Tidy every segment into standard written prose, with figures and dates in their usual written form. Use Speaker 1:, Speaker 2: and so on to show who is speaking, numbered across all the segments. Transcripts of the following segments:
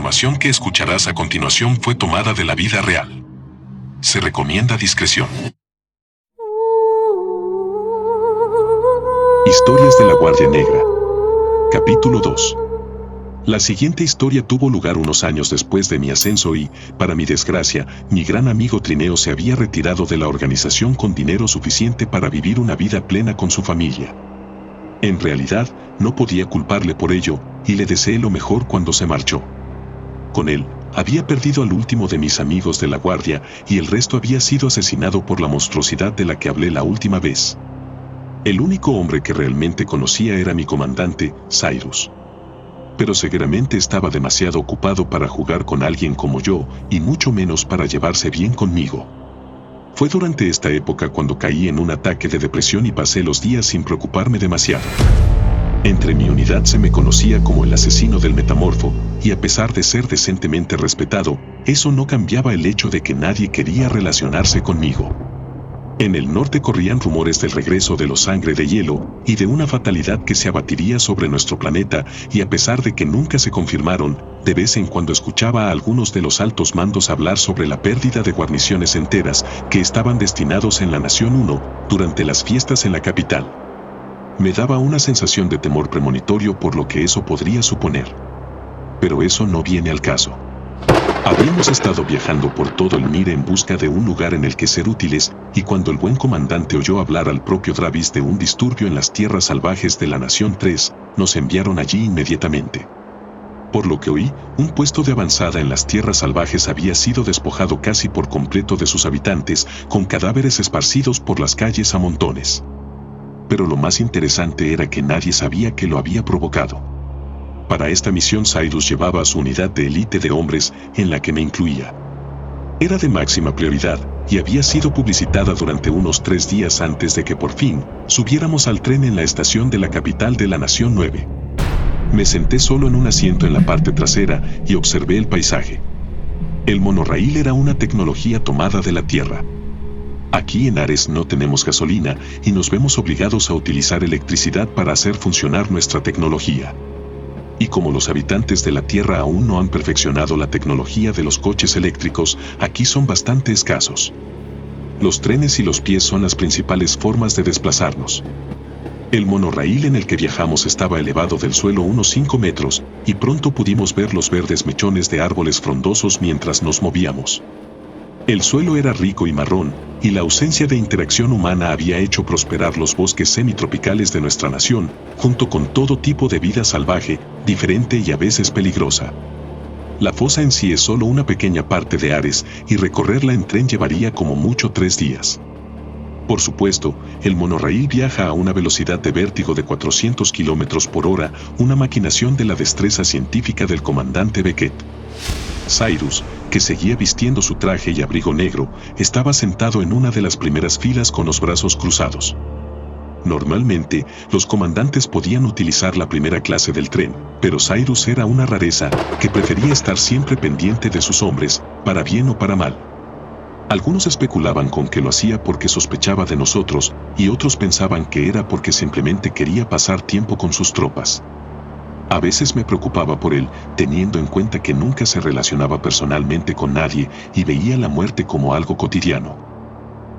Speaker 1: información que escucharás a continuación fue tomada de la vida real. Se recomienda discreción. Historias de la Guardia Negra. Capítulo 2. La siguiente historia tuvo lugar unos años después de mi ascenso y, para mi desgracia, mi gran amigo Trineo se había retirado de la organización con dinero suficiente para vivir una vida plena con su familia. En realidad, no podía culparle por ello, y le deseé lo mejor cuando se marchó. Con él, había perdido al último de mis amigos de la Guardia, y el resto había sido asesinado por la monstruosidad de la que hablé la última vez. El único hombre que realmente conocía era mi comandante, Cyrus. Pero seguramente estaba demasiado ocupado para jugar con alguien como yo, y mucho menos para llevarse bien conmigo. Fue durante esta época cuando caí en un ataque de depresión y pasé los días sin preocuparme demasiado. Entre mi unidad se me conocía como el asesino del metamorfo, y a pesar de ser decentemente respetado, eso no cambiaba el hecho de que nadie quería relacionarse conmigo. En el norte corrían rumores del regreso de los Sangre de Hielo y de una fatalidad que se abatiría sobre nuestro planeta, y a pesar de que nunca se confirmaron, de vez en cuando escuchaba a algunos de los altos mandos hablar sobre la pérdida de guarniciones enteras que estaban destinados en la Nación 1 durante las fiestas en la capital. Me daba una sensación de temor premonitorio por lo que eso podría suponer. Pero eso no viene al caso. Habíamos estado viajando por todo el Mire en busca de un lugar en el que ser útiles, y cuando el buen comandante oyó hablar al propio Dravis de un disturbio en las tierras salvajes de la Nación 3, nos enviaron allí inmediatamente. Por lo que oí, un puesto de avanzada en las tierras salvajes había sido despojado casi por completo de sus habitantes, con cadáveres esparcidos por las calles a montones. Pero lo más interesante era que nadie sabía que lo había provocado. Para esta misión Cyrus llevaba a su unidad de élite de hombres, en la que me incluía. Era de máxima prioridad, y había sido publicitada durante unos 3 días antes de que por fin subiéramos al tren en la estación de la capital de la Nación 9. Me senté solo en un asiento en la parte trasera y observé el paisaje. El monorraíl era una tecnología tomada de la Tierra. Aquí en Ares no tenemos gasolina y nos vemos obligados a utilizar electricidad para hacer funcionar nuestra tecnología. Y como los habitantes de la Tierra aún no han perfeccionado la tecnología de los coches eléctricos, aquí son bastante escasos. Los trenes y los pies son las principales formas de desplazarnos. El monorraíl en el que viajamos estaba elevado del suelo unos 5 metros, y pronto pudimos ver los verdes mechones de árboles frondosos mientras nos movíamos. El suelo era rico y marrón, y la ausencia de interacción humana había hecho prosperar los bosques semitropicales de nuestra nación, junto con todo tipo de vida salvaje, diferente y a veces peligrosa. La fosa en sí es solo una pequeña parte de Ares, y recorrerla en tren llevaría como mucho 3 días. Por supuesto, el monorraíl viaja a una velocidad de vértigo de 400 km por hora, una maquinación de la destreza científica del comandante Beckett. Cyrus, que seguía vistiendo su traje y abrigo negro, estaba sentado en una de las primeras filas con los brazos cruzados. Normalmente, los comandantes podían utilizar la primera clase del tren, pero Cyrus era una rareza que prefería estar siempre pendiente de sus hombres, para bien o para mal. Algunos especulaban con que lo hacía porque sospechaba de nosotros, y otros pensaban que era porque simplemente quería pasar tiempo con sus tropas. A veces me preocupaba por él, teniendo en cuenta que nunca se relacionaba personalmente con nadie y veía la muerte como algo cotidiano.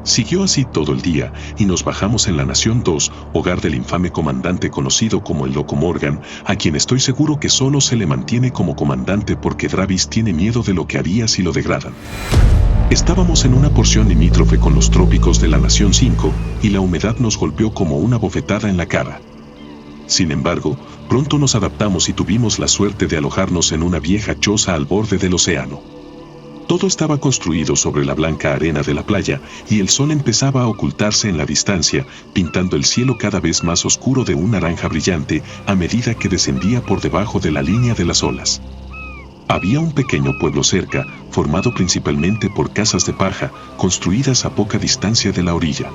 Speaker 1: Siguió así todo el día, y nos bajamos en la Nación 2, hogar del infame comandante conocido como el Loco Morgan, a quien estoy seguro que solo se le mantiene como comandante porque Dravis tiene miedo de lo que haría si lo degradan. Estábamos en una porción limítrofe con los trópicos de la Nación 5, y la humedad nos golpeó como una bofetada en la cara. Sin embargo, pronto nos adaptamos y tuvimos la suerte de alojarnos en una vieja choza al borde del océano. Todo estaba construido sobre la blanca arena de la playa, y el sol empezaba a ocultarse en la distancia, pintando el cielo cada vez más oscuro de un naranja brillante a medida que descendía por debajo de la línea de las olas. Había un pequeño pueblo cerca, formado principalmente por casas de paja, construidas a poca distancia de la orilla.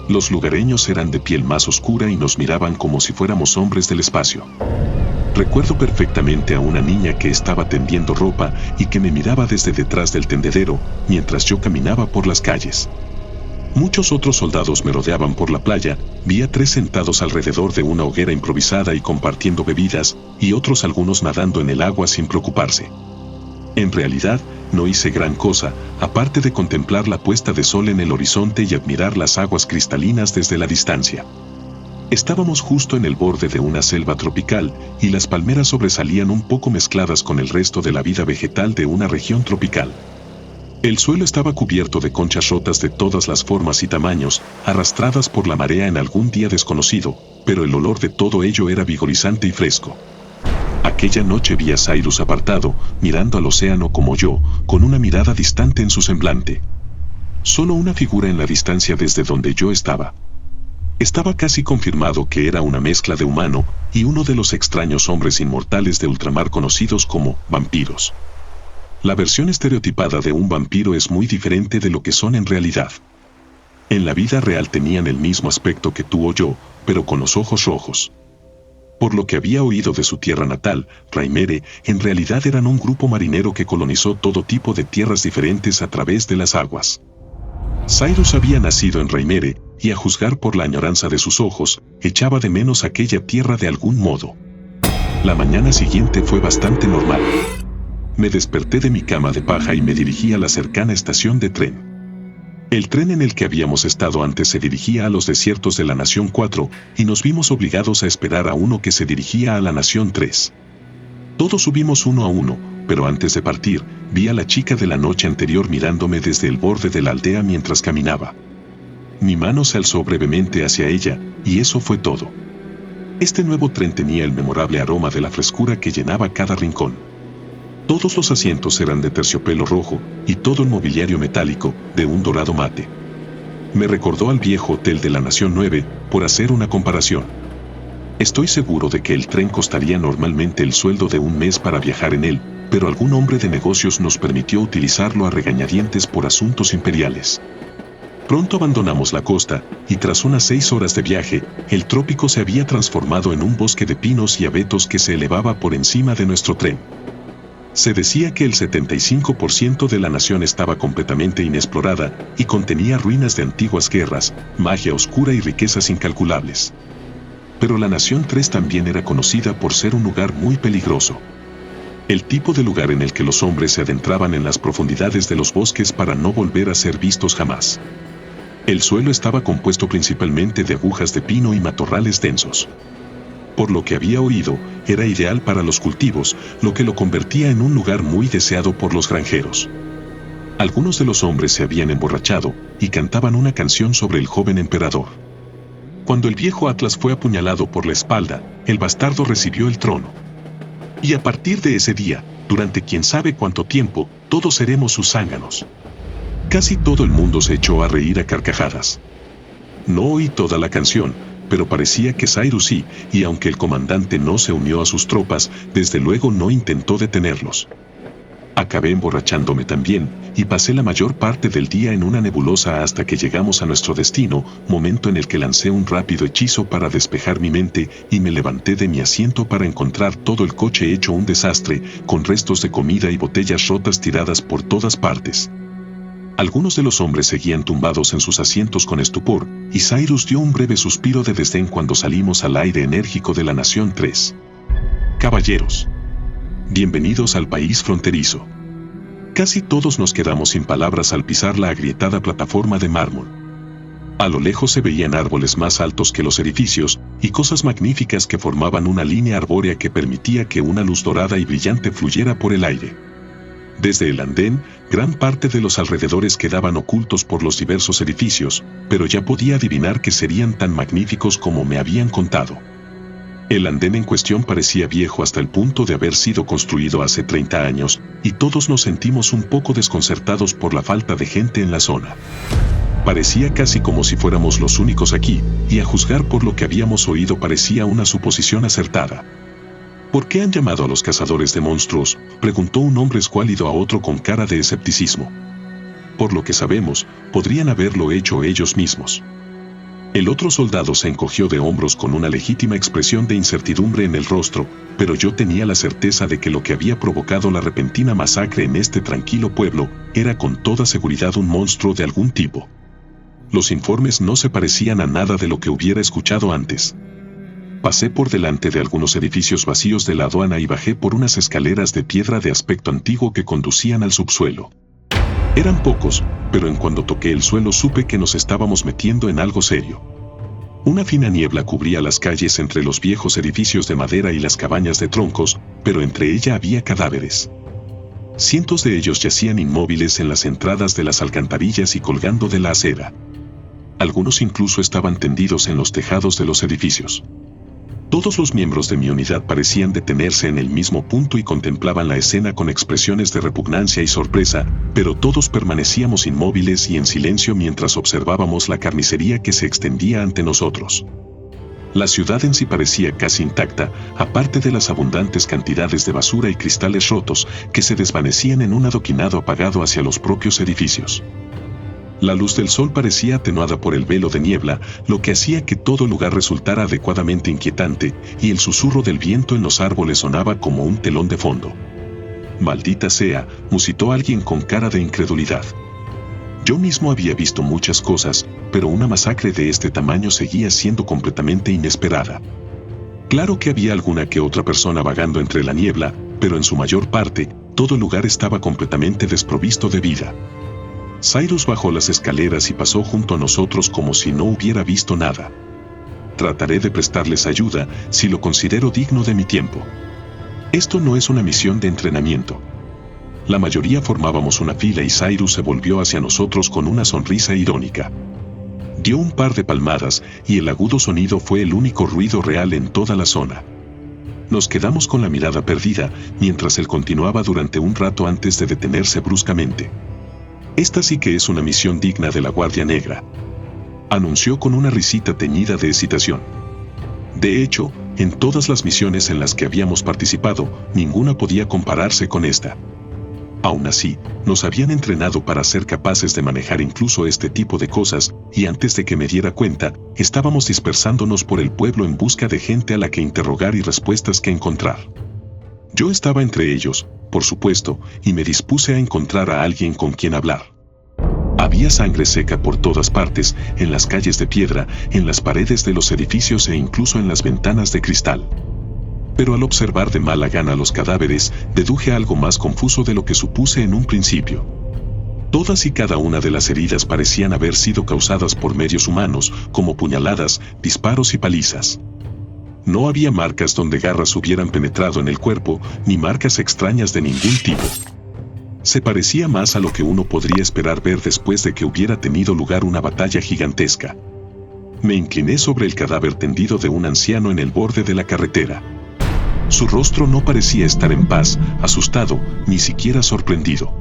Speaker 1: Los lugareños eran de piel más oscura y nos miraban como si fuéramos hombres del espacio. Recuerdo perfectamente a una niña que estaba tendiendo ropa y que me miraba desde detrás del tendedero mientras yo caminaba por las calles. Muchos otros soldados me rodeaban por la playa, vi a 3 sentados alrededor de una hoguera improvisada y compartiendo bebidas, y otros algunos nadando en el agua sin preocuparse. En realidad, no hice gran cosa, aparte de contemplar la puesta de sol en el horizonte y admirar las aguas cristalinas desde la distancia. Estábamos justo en el borde de una selva tropical, y las palmeras sobresalían un poco mezcladas con el resto de la vida vegetal de una región tropical. El suelo estaba cubierto de conchas rotas de todas las formas y tamaños, arrastradas por la marea en algún día desconocido, pero el olor de todo ello era vigorizante y fresco. Aquella noche vi a Cyrus apartado, mirando al océano como yo, con una mirada distante en su semblante. Solo una figura en la distancia desde donde yo estaba. Estaba casi confirmado que era una mezcla de humano y uno de los extraños hombres inmortales de ultramar conocidos como vampiros. La versión estereotipada de un vampiro es muy diferente de lo que son en realidad. En la vida real tenían el mismo aspecto que tú o yo, pero con los ojos rojos. Por lo que había oído de su tierra natal, Raimere, en realidad eran un grupo marinero que colonizó todo tipo de tierras diferentes a través de las aguas. Cyrus había nacido en Raimere, y a juzgar por la añoranza de sus ojos, echaba de menos aquella tierra de algún modo. La mañana siguiente fue bastante normal. Me desperté de mi cama de paja y me dirigí a la cercana estación de tren. El tren en el que habíamos estado antes se dirigía a los desiertos de la Nación 4, y nos vimos obligados a esperar a uno que se dirigía a la Nación 3. Todos subimos uno a uno, pero antes de partir, vi a la chica de la noche anterior mirándome desde el borde de la aldea mientras caminaba. Mi mano se alzó brevemente hacia ella, y eso fue todo. Este nuevo tren tenía el memorable aroma de la frescura que llenaba cada rincón. Todos los asientos eran de terciopelo rojo, y todo el mobiliario metálico, de un dorado mate. Me recordó al viejo hotel de la Nación 9, por hacer una comparación. Estoy seguro de que el tren costaría normalmente el sueldo de un mes para viajar en él, pero algún hombre de negocios nos permitió utilizarlo a regañadientes por asuntos imperiales. Pronto abandonamos la costa, y tras unas 6 horas de viaje, el trópico se había transformado en un bosque de pinos y abetos que se elevaba por encima de nuestro tren. Se decía que el 75% de la nación estaba completamente inexplorada y contenía ruinas de antiguas guerras, magia oscura y riquezas incalculables. Pero la Nación 3 también era conocida por ser un lugar muy peligroso. El tipo de lugar en el que los hombres se adentraban en las profundidades de los bosques para no volver a ser vistos jamás. El suelo estaba compuesto principalmente de agujas de pino y matorrales densos. Por lo que había oído, era ideal para los cultivos, lo que lo convertía en un lugar muy deseado por los granjeros. Algunos de los hombres se habían emborrachado y cantaban una canción sobre el joven emperador. Cuando el viejo Atlas fue apuñalado por la espalda, el bastardo recibió el trono. Y a partir de ese día, durante quién sabe cuánto tiempo, todos seremos sus zánganos. Casi todo el mundo se echó a reír a carcajadas. No oí toda la canción, pero parecía que Cyrus sí, y aunque el comandante no se unió a sus tropas, desde luego no intentó detenerlos. Acabé emborrachándome también, y pasé la mayor parte del día en una nebulosa hasta que llegamos a nuestro destino, momento en el que lancé un rápido hechizo para despejar mi mente, y me levanté de mi asiento para encontrar todo el coche hecho un desastre, con restos de comida y botellas rotas tiradas por todas partes. Algunos de los hombres seguían tumbados en sus asientos con estupor, y Cyrus dio un breve suspiro de desdén cuando salimos al aire enérgico de la Nación 3. Caballeros, bienvenidos al país fronterizo. Casi todos nos quedamos sin palabras al pisar la agrietada plataforma de mármol. A lo lejos se veían árboles más altos que los edificios, y cosas magníficas que formaban una línea arbórea que permitía que una luz dorada y brillante fluyera por el aire. Desde el andén, gran parte de los alrededores quedaban ocultos por los diversos edificios, pero ya podía adivinar que serían tan magníficos como me habían contado. El andén en cuestión parecía viejo hasta el punto de haber sido construido hace 30 años, y todos nos sentimos un poco desconcertados por la falta de gente en la zona. Parecía casi como si fuéramos los únicos aquí, y a juzgar por lo que habíamos oído parecía una suposición acertada. ¿Por qué han llamado a los cazadores de monstruos?, preguntó un hombre escuálido a otro con cara de escepticismo. Por lo que sabemos, podrían haberlo hecho ellos mismos. El otro soldado se encogió de hombros con una legítima expresión de incertidumbre en el rostro, pero yo tenía la certeza de que lo que había provocado la repentina masacre en este tranquilo pueblo era con toda seguridad un monstruo de algún tipo. Los informes no se parecían a nada de lo que hubiera escuchado antes. Pasé por delante de algunos edificios vacíos de la aduana y bajé por unas escaleras de piedra de aspecto antiguo que conducían al subsuelo. Eran pocos, pero en cuanto toqué el suelo supe que nos estábamos metiendo en algo serio. Una fina niebla cubría las calles entre los viejos edificios de madera y las cabañas de troncos, pero entre ella había cadáveres. Cientos de ellos yacían inmóviles en las entradas de las alcantarillas y colgando de la acera. Algunos incluso estaban tendidos en los tejados de los edificios. Todos los miembros de mi unidad parecían detenerse en el mismo punto y contemplaban la escena con expresiones de repugnancia y sorpresa, pero todos permanecíamos inmóviles y en silencio mientras observábamos la carnicería que se extendía ante nosotros. La ciudad en sí parecía casi intacta, aparte de las abundantes cantidades de basura y cristales rotos que se desvanecían en un adoquinado apagado hacia los propios edificios. La luz del sol parecía atenuada por el velo de niebla, lo que hacía que todo lugar resultara adecuadamente inquietante, y el susurro del viento en los árboles sonaba como un telón de fondo. «Maldita sea», musitó alguien con cara de incredulidad. Yo mismo había visto muchas cosas, pero una masacre de este tamaño seguía siendo completamente inesperada. Claro que había alguna que otra persona vagando entre la niebla, pero en su mayor parte, todo el lugar estaba completamente desprovisto de vida. Cyrus bajó las escaleras y pasó junto a nosotros como si no hubiera visto nada. Trataré de prestarles ayuda si lo considero digno de mi tiempo. Esto no es una misión de entrenamiento. La mayoría formábamos una fila y Cyrus se volvió hacia nosotros con una sonrisa irónica. Dio un par de palmadas y el agudo sonido fue el único ruido real en toda la zona. Nos quedamos con la mirada perdida mientras él continuaba durante un rato antes de detenerse bruscamente. «Esta sí que es una misión digna de la Guardia Negra», anunció con una risita teñida de excitación. De hecho, en todas las misiones en las que habíamos participado, ninguna podía compararse con esta. Aún así, nos habían entrenado para ser capaces de manejar incluso este tipo de cosas, y antes de que me diera cuenta, estábamos dispersándonos por el pueblo en busca de gente a la que interrogar y respuestas que encontrar. Yo estaba entre ellos, por supuesto, y me dispuse a encontrar a alguien con quien hablar. Había sangre seca por todas partes, en las calles de piedra, en las paredes de los edificios e incluso en las ventanas de cristal. Pero al observar de mala gana los cadáveres, deduje algo más confuso de lo que supuse en un principio. Todas y cada una de las heridas parecían haber sido causadas por medios humanos, como puñaladas, disparos y palizas. No había marcas donde garras hubieran penetrado en el cuerpo, ni marcas extrañas de ningún tipo. Se parecía más a lo que uno podría esperar ver después de que hubiera tenido lugar una batalla gigantesca. Me incliné sobre el cadáver tendido de un anciano en el borde de la carretera. Su rostro no parecía estar en paz, asustado, ni siquiera sorprendido.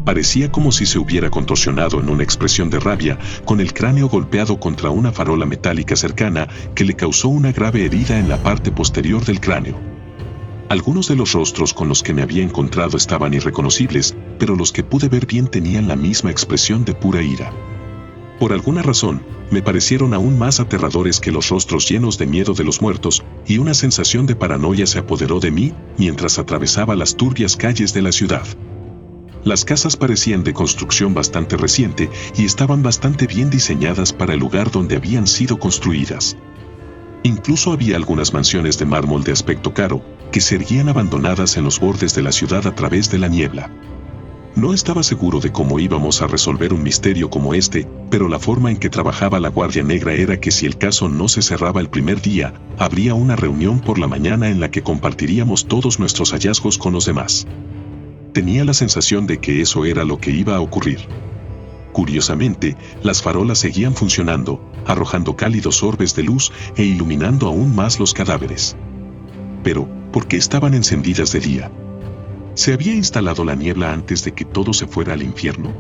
Speaker 1: Parecía como si se hubiera contorsionado en una expresión de rabia, con el cráneo golpeado contra una farola metálica cercana que le causó una grave herida en la parte posterior del cráneo. Algunos de los rostros con los que me había encontrado estaban irreconocibles, pero los que pude ver bien tenían la misma expresión de pura ira. Por alguna razón, me parecieron aún más aterradores que los rostros llenos de miedo de los muertos, y una sensación de paranoia se apoderó de mí mientras atravesaba las turbias calles de la ciudad. Las casas parecían de construcción bastante reciente y estaban bastante bien diseñadas para el lugar donde habían sido construidas. Incluso había algunas mansiones de mármol de aspecto caro, que se erguían abandonadas en los bordes de la ciudad a través de la niebla. No estaba seguro de cómo íbamos a resolver un misterio como este, pero la forma en que trabajaba la Guardia Negra era que si el caso no se cerraba el primer día, habría una reunión por la mañana en la que compartiríamos todos nuestros hallazgos con los demás. Tenía la sensación de que eso era lo que iba a ocurrir. Curiosamente, las farolas seguían funcionando, arrojando cálidos orbes de luz e iluminando aún más los cadáveres. Pero, ¿por qué estaban encendidas de día? ¿Se había instalado la niebla antes de que todo se fuera al infierno?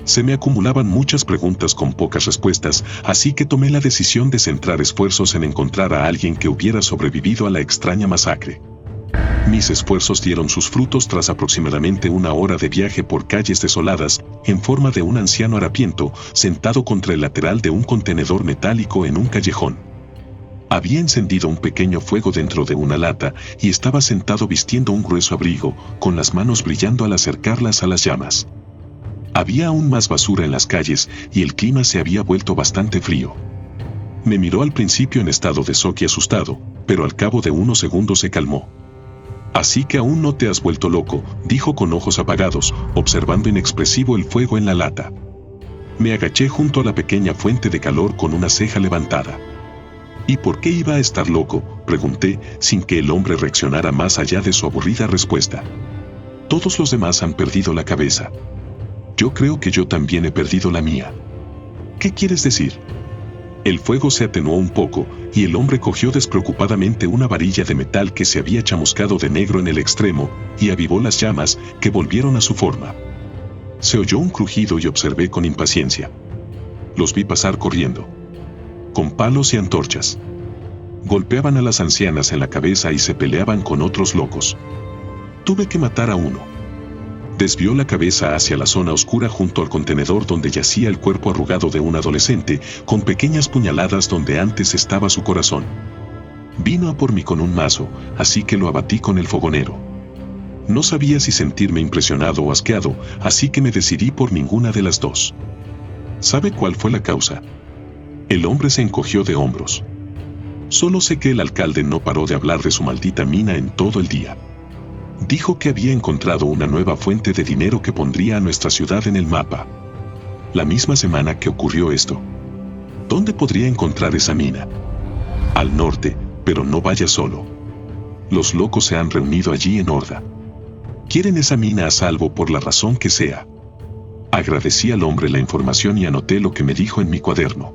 Speaker 1: Se me acumulaban muchas preguntas con pocas respuestas, así que tomé la decisión de centrar esfuerzos en encontrar a alguien que hubiera sobrevivido a la extraña masacre. Mis esfuerzos dieron sus frutos tras aproximadamente una hora de viaje por calles desoladas, en forma de un anciano harapiento, sentado contra el lateral de un contenedor metálico en un callejón. Había encendido un pequeño fuego dentro de una lata y estaba sentado vistiendo un grueso abrigo, con las manos brillando al acercarlas a las llamas. Había aún más basura en las calles y el clima se había vuelto bastante frío. Me miró al principio en estado de shock y asustado, pero al cabo de unos segundos se calmó. «Así que aún no te has vuelto loco», dijo con ojos apagados, observando inexpresivo el fuego en la lata. Me agaché junto a la pequeña fuente de calor con una ceja levantada. «¿Y por qué iba a estar loco?», pregunté, sin que el hombre reaccionara más allá de su aburrida respuesta. «Todos los demás han perdido la cabeza. Yo creo que yo también he perdido la mía». «¿Qué quieres decir?». El fuego se atenuó un poco, y el hombre cogió despreocupadamente una varilla de metal que se había chamuscado de negro en el extremo, y avivó las llamas, que volvieron a su forma. Se oyó un crujido y observé con impaciencia. Los vi pasar corriendo, con palos y antorchas. Golpeaban a las ancianas en la cabeza y se peleaban con otros locos. Tuve que matar a uno. Desvió la cabeza hacia la zona oscura junto al contenedor donde yacía el cuerpo arrugado de un adolescente, con pequeñas puñaladas donde antes estaba su corazón. Vino a por mí con un mazo, así que lo abatí con el fogonero. No sabía si sentirme impresionado o asqueado, así que me decidí por ninguna de las dos. ¿Sabe cuál fue la causa? El hombre se encogió de hombros. Solo sé que el alcalde no paró de hablar de su maldita mina en todo el día. Dijo que había encontrado una nueva fuente de dinero que pondría a nuestra ciudad en el mapa. La misma semana que ocurrió esto. ¿Dónde podría encontrar esa mina? Al norte, pero no vaya solo. Los locos se han reunido allí en horda. Quieren esa mina a salvo por la razón que sea. Agradecí al hombre la información y anoté lo que me dijo en mi cuaderno.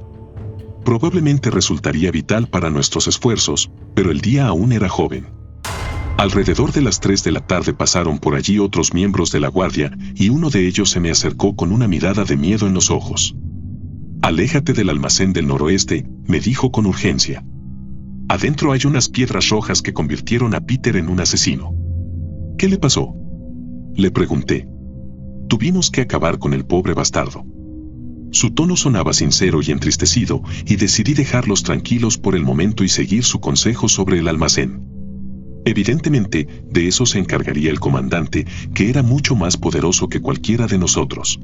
Speaker 1: Probablemente resultaría vital para nuestros esfuerzos, pero el día aún era joven. Alrededor de las 3 de la tarde pasaron por allí otros miembros de la guardia, y uno de ellos se me acercó con una mirada de miedo en los ojos. «Aléjate del almacén del noroeste», me dijo con urgencia. «Adentro hay unas piedras rojas que convirtieron a Peter en un asesino». «¿Qué le pasó?», le pregunté. «Tuvimos que acabar con el pobre bastardo». Su tono sonaba sincero y entristecido, y decidí dejarlos tranquilos por el momento y seguir su consejo sobre el almacén. Evidentemente, de eso se encargaría el comandante, que era mucho más poderoso que cualquiera de nosotros.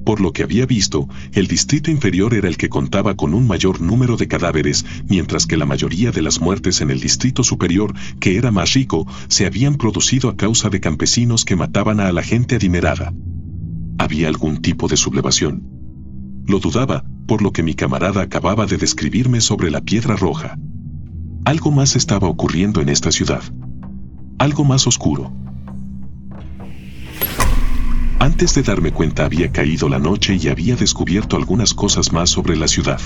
Speaker 1: Por lo que había visto, el distrito inferior era el que contaba con un mayor número de cadáveres, mientras que la mayoría de las muertes en el distrito superior, que era más rico, se habían producido a causa de campesinos que mataban a la gente adinerada. ¿Había algún tipo de sublevación? Lo dudaba, por lo que mi camarada acababa de describirme sobre la piedra roja. Algo más estaba ocurriendo en esta ciudad. Algo más oscuro. Antes de darme cuenta había caído la noche y había descubierto algunas cosas más sobre la ciudad.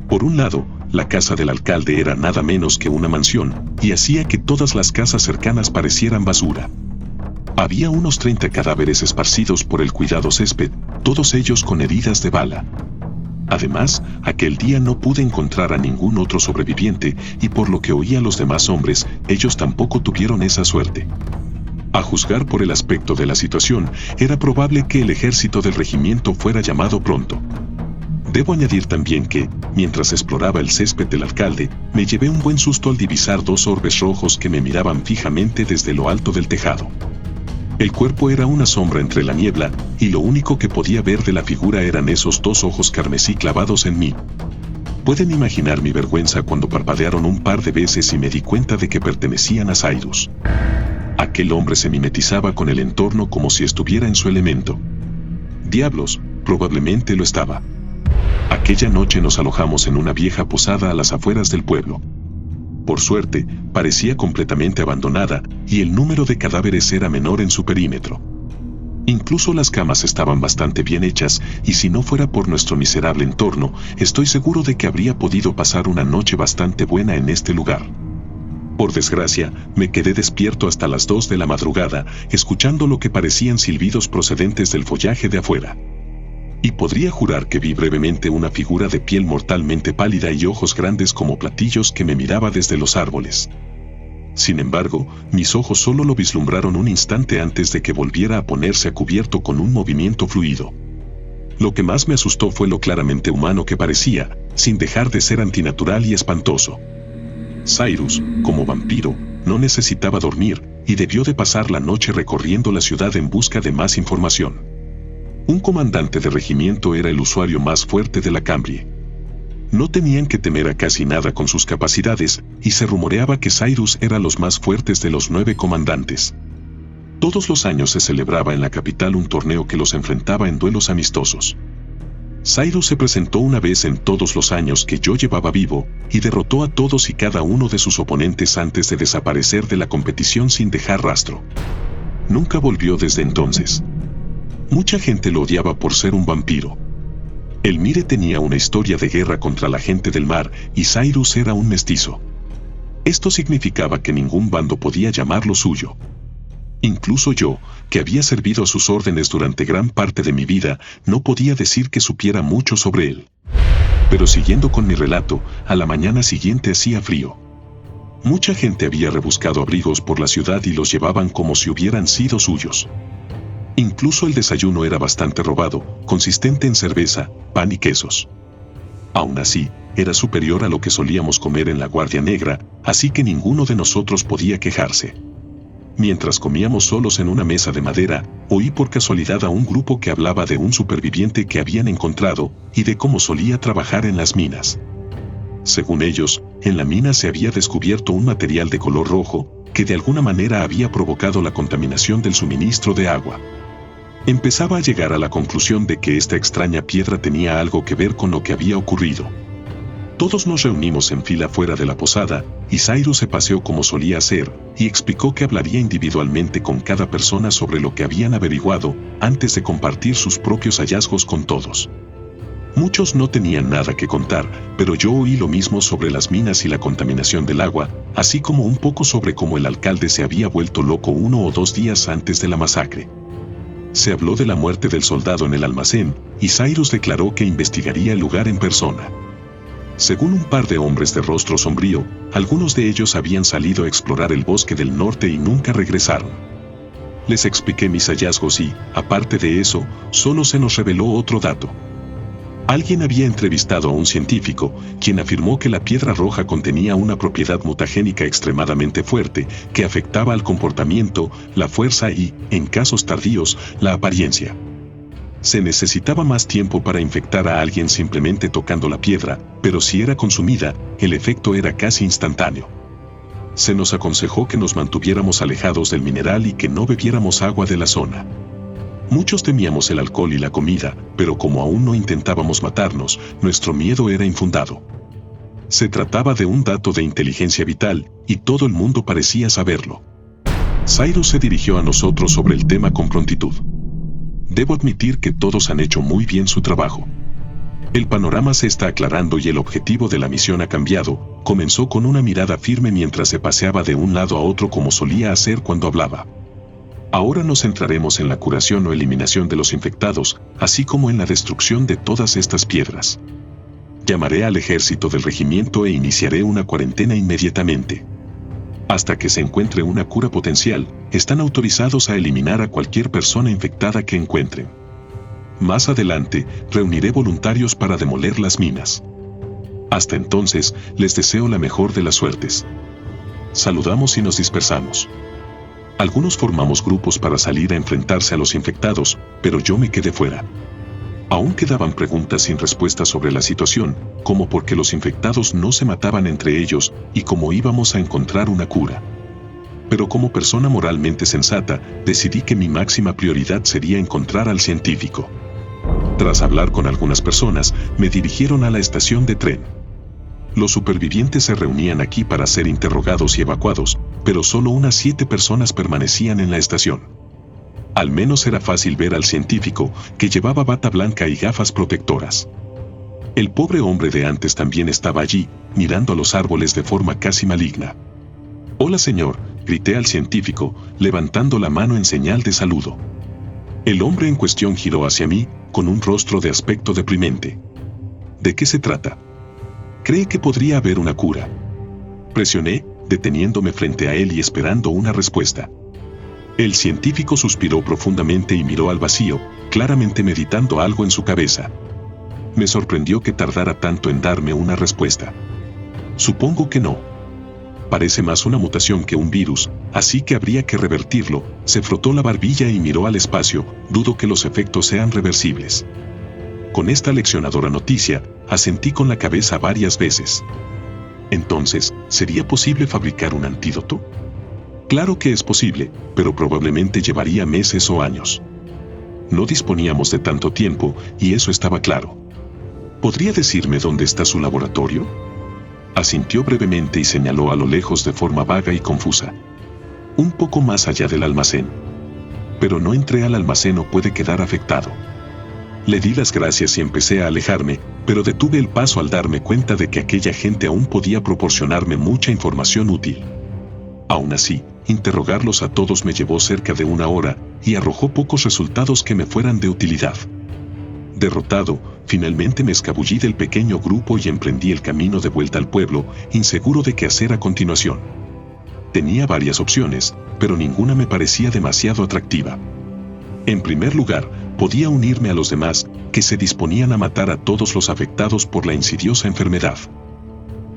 Speaker 1: Por un lado, la casa del alcalde era nada menos que una mansión, y hacía que todas las casas cercanas parecieran basura. Había unos 30 cadáveres esparcidos por el cuidado césped, todos ellos con heridas de bala. Además, aquel día no pude encontrar a ningún otro sobreviviente, y por lo que oí a los demás hombres, ellos tampoco tuvieron esa suerte. A juzgar por el aspecto de la situación, era probable que el ejército del regimiento fuera llamado pronto. Debo añadir también que, mientras exploraba el césped del alcalde, me llevé un buen susto al divisar 2 orbes rojos que me miraban fijamente desde lo alto del tejado. El cuerpo era una sombra entre la niebla, y lo único que podía ver de la figura eran esos 2 ojos carmesí clavados en mí. Pueden imaginar mi vergüenza cuando parpadearon un par de veces y me di cuenta de que pertenecían a Cyrus. Aquel hombre se mimetizaba con el entorno como si estuviera en su elemento. Diablos, probablemente lo estaba. Aquella noche nos alojamos en una vieja posada a las afueras del pueblo. Por suerte, parecía completamente abandonada, y el número de cadáveres era menor en su perímetro. Incluso las camas estaban bastante bien hechas, y si no fuera por nuestro miserable entorno, estoy seguro de que habría podido pasar una noche bastante buena en este lugar. Por desgracia, me quedé despierto hasta las 2 de la madrugada, escuchando lo que parecían silbidos procedentes del follaje de afuera. Y podría jurar que vi brevemente una figura de piel mortalmente pálida y ojos grandes como platillos que me miraba desde los árboles. Sin embargo, mis ojos solo lo vislumbraron un instante antes de que volviera a ponerse a cubierto con un movimiento fluido. Lo que más me asustó fue lo claramente humano que parecía, sin dejar de ser antinatural y espantoso. Cyrus, como vampiro, no necesitaba dormir, y debió de pasar la noche recorriendo la ciudad en busca de más información. Un comandante de regimiento era el usuario más fuerte de la Cambrie. No tenían que temer a casi nada con sus capacidades, y se rumoreaba que Cyrus era los más fuertes de los 9 comandantes. Todos los años se celebraba en la capital un torneo que los enfrentaba en duelos amistosos. Cyrus se presentó una vez en todos los años que yo llevaba vivo, y derrotó a todos y cada uno de sus oponentes antes de desaparecer de la competición sin dejar rastro. Nunca volvió desde entonces. Mucha gente lo odiaba por ser un vampiro. El Mire tenía una historia de guerra contra la gente del mar, y Cyrus era un mestizo. Esto significaba que ningún bando podía llamarlo suyo. Incluso yo, que había servido a sus órdenes durante gran parte de mi vida, no podía decir que supiera mucho sobre él. Pero siguiendo con mi relato, a la mañana siguiente hacía frío. Mucha gente había rebuscado abrigos por la ciudad y los llevaban como si hubieran sido suyos. Incluso el desayuno era bastante robado, consistente en cerveza, pan y quesos. Aún así, era superior a lo que solíamos comer en la Guardia Negra, así que ninguno de nosotros podía quejarse. Mientras comíamos solos en una mesa de madera, oí por casualidad a un grupo que hablaba de un superviviente que habían encontrado y de cómo solía trabajar en las minas. Según ellos, en la mina se había descubierto un material de color rojo que de alguna manera había provocado la contaminación del suministro de agua. Empezaba a llegar a la conclusión de que esta extraña piedra tenía algo que ver con lo que había ocurrido. Todos nos reunimos en fila fuera de la posada, y Cyrus se paseó como solía hacer, y explicó que hablaría individualmente con cada persona sobre lo que habían averiguado, antes de compartir sus propios hallazgos con todos. Muchos no tenían nada que contar, pero yo oí lo mismo sobre las minas y la contaminación del agua, así como un poco sobre cómo el alcalde se había vuelto loco 1 o 2 días antes de la masacre. Se habló de la muerte del soldado en el almacén, y Cyrus declaró que investigaría el lugar en persona. Según un par de hombres de rostro sombrío, algunos de ellos habían salido a explorar el bosque del norte y nunca regresaron. Les expliqué mis hallazgos y, aparte de eso, solo se nos reveló otro dato. Alguien había entrevistado a un científico, quien afirmó que la piedra roja contenía una propiedad mutagénica extremadamente fuerte, que afectaba al comportamiento, la fuerza y, en casos tardíos, la apariencia. Se necesitaba más tiempo para infectar a alguien simplemente tocando la piedra, pero si era consumida, el efecto era casi instantáneo. Se nos aconsejó que nos mantuviéramos alejados del mineral y que no bebiéramos agua de la zona. Muchos temíamos el alcohol y la comida, pero como aún no intentábamos matarnos, nuestro miedo era infundado. Se trataba de un dato de inteligencia vital, y todo el mundo parecía saberlo. Cyrus se dirigió a nosotros sobre el tema con prontitud. Debo admitir que todos han hecho muy bien su trabajo. El panorama se está aclarando y el objetivo de la misión ha cambiado, comenzó con una mirada firme mientras se paseaba de un lado a otro como solía hacer cuando hablaba. Ahora nos centraremos en la curación o eliminación de los infectados, así como en la destrucción de todas estas piedras. Llamaré al ejército del regimiento e iniciaré una cuarentena inmediatamente. Hasta que se encuentre una cura potencial, están autorizados a eliminar a cualquier persona infectada que encuentren. Más adelante, reuniré voluntarios para demoler las minas. Hasta entonces, les deseo la mejor de las suertes. Saludamos y nos dispersamos. Algunos formamos grupos para salir a enfrentarse a los infectados, pero yo me quedé fuera. Aún quedaban preguntas sin respuesta sobre la situación, como por qué los infectados no se mataban entre ellos y cómo íbamos a encontrar una cura. Pero como persona moralmente sensata, decidí que mi máxima prioridad sería encontrar al científico. Tras hablar con algunas personas, me dirigieron a la estación de tren. Los supervivientes se reunían aquí para ser interrogados y evacuados, pero solo unas 7 personas permanecían en la estación. Al menos era fácil ver al científico, que llevaba bata blanca y gafas protectoras. El pobre hombre de antes también estaba allí, mirando a los árboles de forma casi maligna. «Hola señor», grité al científico, levantando la mano en señal de saludo. El hombre en cuestión giró hacia mí, con un rostro de aspecto deprimente. «¿De qué se trata? ¿Cree que podría haber una cura?», presioné, deteniéndome frente a él y esperando una respuesta. El científico suspiró profundamente y miró al vacío, claramente meditando algo en su cabeza. Me sorprendió que tardara tanto en darme una respuesta. «Supongo que no. Parece más una mutación que un virus, así que habría que revertirlo. Se frotó la barbilla y miró al espacio. Dudo que los efectos sean reversibles. Con esta leccionadora noticia, asentí con la cabeza varias veces. Entonces, ¿sería posible fabricar un antídoto? Claro que es posible, pero probablemente llevaría meses o años. No disponíamos de tanto tiempo, y eso estaba claro. ¿Podría decirme dónde está su laboratorio? Asintió brevemente y señaló a lo lejos de forma vaga y confusa. Un poco más allá del almacén. Pero no entré al almacén o puede quedar afectado. Le di las gracias y empecé a alejarme, pero detuve el paso al darme cuenta de que aquella gente aún podía proporcionarme mucha información útil. Aún así, interrogarlos a todos me llevó cerca de 1 hora y arrojó pocos resultados que me fueran de utilidad. Derrotado, finalmente me escabullí del pequeño grupo y emprendí el camino de vuelta al pueblo, inseguro de qué hacer a continuación. Tenía varias opciones, pero ninguna me parecía demasiado atractiva. En primer lugar, podía unirme a los demás, que se disponían a matar a todos los afectados por la insidiosa enfermedad.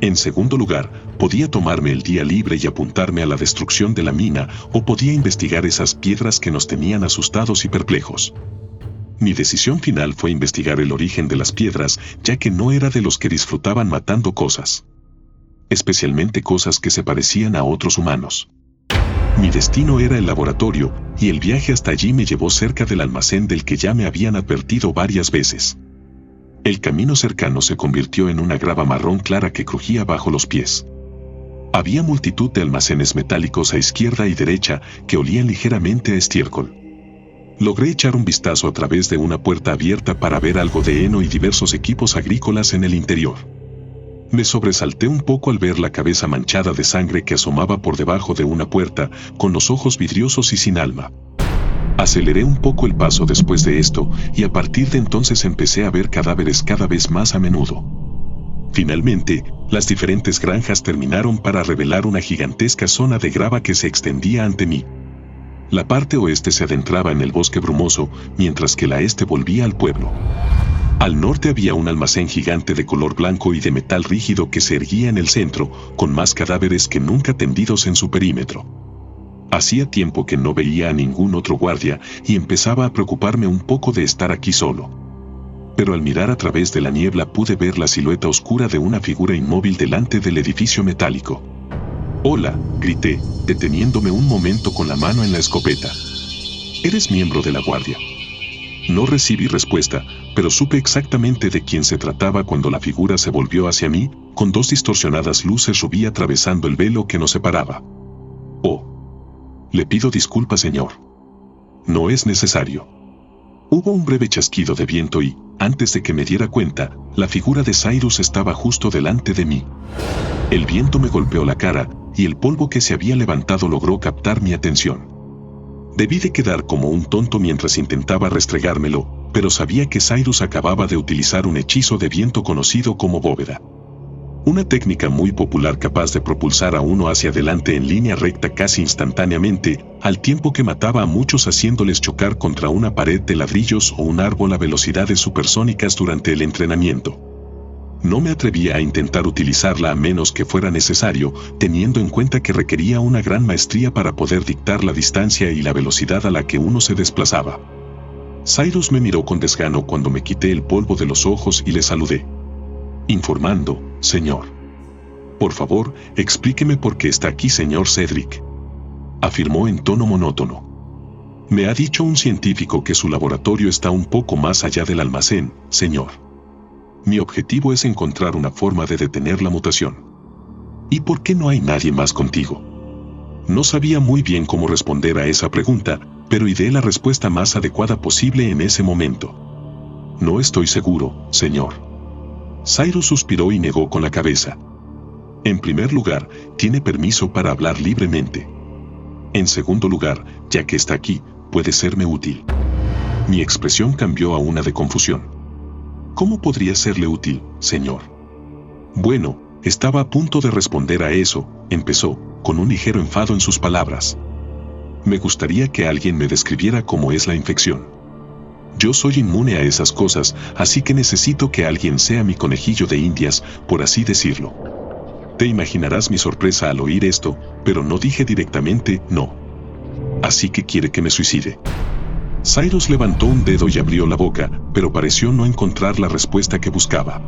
Speaker 1: En segundo lugar, podía tomarme el día libre y apuntarme a la destrucción de la mina, o podía investigar esas piedras que nos tenían asustados y perplejos. Mi decisión final fue investigar el origen de las piedras, ya que no era de los que disfrutaban matando cosas. Especialmente cosas que se parecían a otros humanos. Mi destino era el laboratorio, y el viaje hasta allí me llevó cerca del almacén del que ya me habían advertido varias veces. El camino cercano se convirtió en una grava marrón clara que crujía bajo los pies. Había multitud de almacenes metálicos a izquierda y derecha que olían ligeramente a estiércol. Logré echar un vistazo a través de una puerta abierta para ver algo de heno y diversos equipos agrícolas en el interior. Me sobresalté un poco al ver la cabeza manchada de sangre que asomaba por debajo de una puerta, con los ojos vidriosos y sin alma. Aceleré un poco el paso después de esto, y a partir de entonces empecé a ver cadáveres cada vez más a menudo. Finalmente, las diferentes granjas terminaron para revelar una gigantesca zona de grava que se extendía ante mí. La parte oeste se adentraba en el bosque brumoso, mientras que la este volvía al pueblo. Al norte había un almacén gigante de color blanco y de metal rígido que se erguía en el centro, con más cadáveres que nunca tendidos en su perímetro. Hacía tiempo que no veía a ningún otro guardia y empezaba a preocuparme un poco de estar aquí solo. Pero al mirar a través de la niebla pude ver la silueta oscura de una figura inmóvil delante del edificio metálico. «Hola», grité, deteniéndome un momento con la mano en la escopeta. «¿Eres miembro de la guardia?» No recibí respuesta, pero supe exactamente de quién se trataba cuando la figura se volvió hacia mí, con 2 distorsionadas luces rubí atravesando el velo que nos separaba. «Oh. Le pido disculpas, señor. No es necesario». Hubo un breve chasquido de viento y, antes de que me diera cuenta, la figura de Cyrus estaba justo delante de mí. El viento me golpeó la cara, y el polvo que se había levantado logró captar mi atención. Debí de quedar como un tonto mientras intentaba restregármelo, pero sabía que Cyrus acababa de utilizar un hechizo de viento conocido como bóveda. Una técnica muy popular capaz de propulsar a uno hacia adelante en línea recta casi instantáneamente, al tiempo que mataba a muchos haciéndoles chocar contra una pared de ladrillos o un árbol a velocidades supersónicas durante el entrenamiento. No me atrevía a intentar utilizarla a menos que fuera necesario, teniendo en cuenta que requería una gran maestría para poder dictar la distancia y la velocidad a la que uno se desplazaba. Cyrus me miró con desgano cuando me quité el polvo de los ojos y le saludé. «Informando, señor. Por favor, explíqueme por qué está aquí, señor Cedric», afirmó en tono monótono. «Me ha dicho un científico que su laboratorio está un poco más allá del almacén, señor. Mi objetivo es encontrar una forma de detener la mutación. ¿Y por qué no hay nadie más contigo?» No sabía muy bien cómo responder a esa pregunta, pero ideé la respuesta más adecuada posible en ese momento. «No estoy seguro, señor». Cyrus suspiró y negó con la cabeza. «En primer lugar, tiene permiso para hablar libremente. En segundo lugar, ya que está aquí, puede serme útil». Mi expresión cambió a una de confusión. «¿Cómo podría serle útil, señor?» «Bueno, estaba a punto de responder a eso», empezó, con un ligero enfado en sus palabras. «Me gustaría que alguien me describiera cómo es la infección. Yo soy inmune a esas cosas, así que necesito que alguien sea mi conejillo de indias, por así decirlo». Te imaginarás mi sorpresa al oír esto, pero no dije directamente no. Así que quiere que me suicide. Cyrus levantó un dedo y abrió la boca, pero pareció no encontrar la respuesta que buscaba.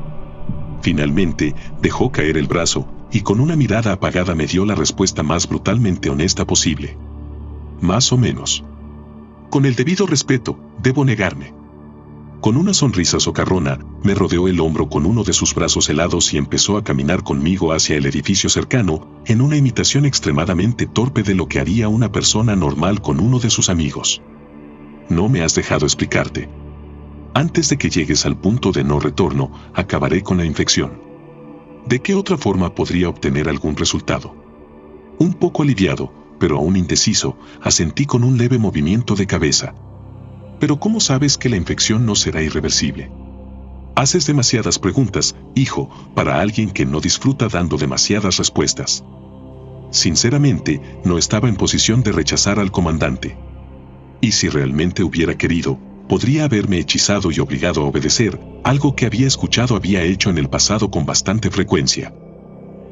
Speaker 1: Finalmente, dejó caer el brazo, y con una mirada apagada me dio la respuesta más brutalmente honesta posible. Más o menos. Con el debido respeto, debo negarme. Con una sonrisa socarrona, me rodeó el hombro con uno de sus brazos helados y empezó a caminar conmigo hacia el edificio cercano, en una imitación extremadamente torpe de lo que haría una persona normal con uno de sus amigos. No me has dejado explicarte. Antes de que llegues al punto de no retorno, acabaré con la infección. ¿De qué otra forma podría obtener algún resultado? Un poco aliviado, pero aún indeciso, asentí con un leve movimiento de cabeza. Pero ¿cómo sabes que la infección no será irreversible? Haces demasiadas preguntas, hijo, para alguien que no disfruta dando demasiadas respuestas. Sinceramente, no estaba en posición de rechazar al comandante. Y si realmente hubiera querido, podría haberme hechizado y obligado a obedecer, algo que había hecho en el pasado con bastante frecuencia.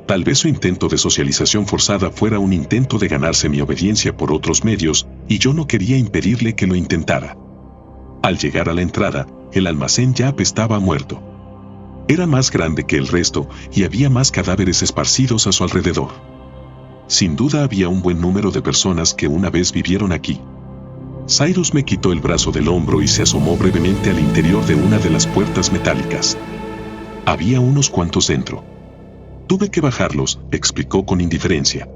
Speaker 1: Tal vez su intento de socialización forzada fuera un intento de ganarse mi obediencia por otros medios, y yo no quería impedirle que lo intentara. Al llegar a la entrada, el almacén ya apestaba a muerto. Era más grande que el resto, y había más cadáveres esparcidos a su alrededor. Sin duda había un buen número de personas que una vez vivieron aquí. Cyrus me quitó el brazo del hombro y se asomó brevemente al interior de una de las puertas metálicas. Había unos cuantos dentro. Tuve que bajarlos, explicó con indiferencia.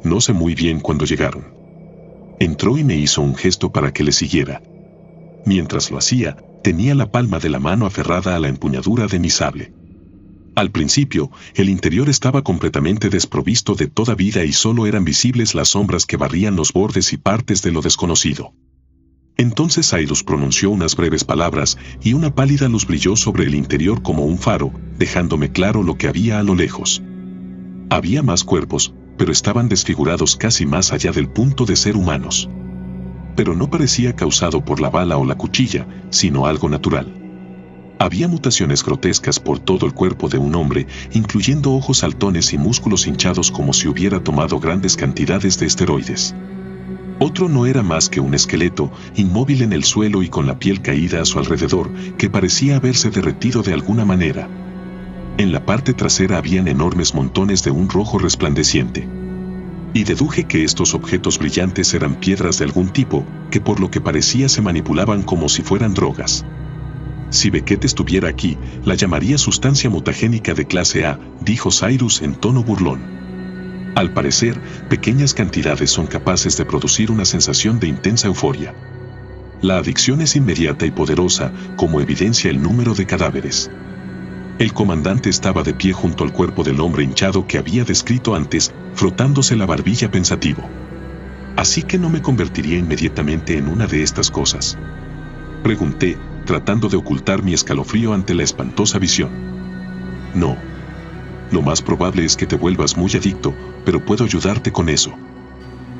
Speaker 1: No sé muy bien cuándo llegaron. Entró y me hizo un gesto para que le siguiera. Mientras lo hacía, tenía la palma de la mano aferrada a la empuñadura de mi sable. Al principio, el interior estaba completamente desprovisto de toda vida y solo eran visibles las sombras que barrían los bordes y partes de lo desconocido. Entonces Cyrus pronunció unas breves palabras y una pálida luz brilló sobre el interior como un faro, dejándome claro lo que había a lo lejos. Había más cuerpos, pero estaban desfigurados casi más allá del punto de ser humanos. Pero no parecía causado por la bala o la cuchilla, sino algo natural. Había mutaciones grotescas por todo el cuerpo de un hombre, incluyendo ojos saltones y músculos hinchados como si hubiera tomado grandes cantidades de esteroides. Otro no era más que un esqueleto, inmóvil en el suelo y con la piel caída a su alrededor, que parecía haberse derretido de alguna manera. En la parte trasera habían enormes montones de un rojo resplandeciente. Y deduje que estos objetos brillantes eran piedras de algún tipo, que por lo que parecía se manipulaban como si fueran drogas. Si Beckett estuviera aquí, la llamaría sustancia mutagénica de clase A, dijo Cyrus en tono burlón. Al parecer, pequeñas cantidades son capaces de producir una sensación de intensa euforia. La adicción es inmediata y poderosa, como evidencia el número de cadáveres. El comandante estaba de pie junto al cuerpo del hombre hinchado que había descrito antes, frotándose la barbilla pensativo. ¿Así que no me convertiría inmediatamente en una de estas cosas?, pregunté, tratando de ocultar mi escalofrío ante la espantosa visión. No. Lo más probable es que te vuelvas muy adicto, pero puedo ayudarte con eso.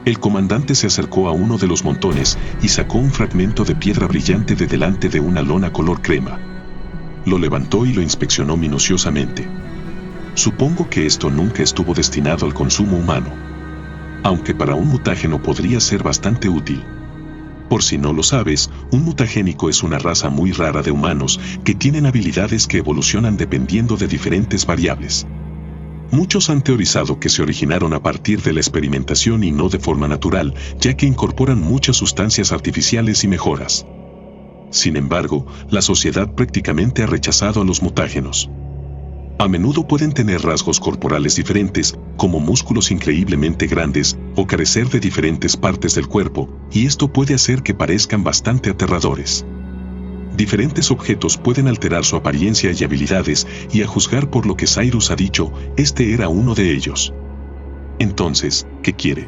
Speaker 1: El comandante se acercó a uno de los montones y sacó un fragmento de piedra brillante de delante de una lona color crema. Lo levantó y lo inspeccionó minuciosamente. Supongo que esto nunca estuvo destinado al consumo humano. Aunque para un mutágeno podría ser bastante útil. Por si no lo sabes, un mutagénico es una raza muy rara de humanos que tienen habilidades que evolucionan dependiendo de diferentes variables. Muchos han teorizado que se originaron a partir de la experimentación y no de forma natural, ya que incorporan muchas sustancias artificiales y mejoras. Sin embargo, la sociedad prácticamente ha rechazado a los mutágenos. A menudo pueden tener rasgos corporales diferentes, como músculos increíblemente grandes, o carecer de diferentes partes del cuerpo, y esto puede hacer que parezcan bastante aterradores. Diferentes objetos pueden alterar su apariencia y habilidades, y a juzgar por lo que Cyrus ha dicho, este era uno de ellos. Entonces, ¿qué quiere?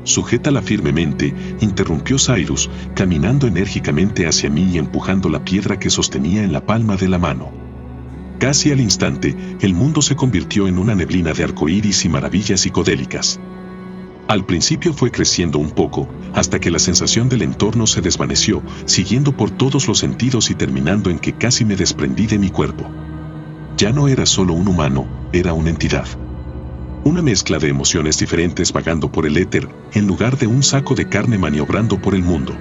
Speaker 1: Sujétala firmemente, interrumpió Cyrus, caminando enérgicamente hacia mí y empujando la piedra que sostenía en la palma de la mano. Casi al instante, el mundo se convirtió en una neblina de arcoíris y maravillas psicodélicas. Al principio fue creciendo un poco, hasta que la sensación del entorno se desvaneció, siguiendo por todos los sentidos y terminando en que casi me desprendí de mi cuerpo. Ya no era solo un humano, era una entidad. Una mezcla de emociones diferentes vagando por el éter, en lugar de un saco de carne maniobrando por el mundo.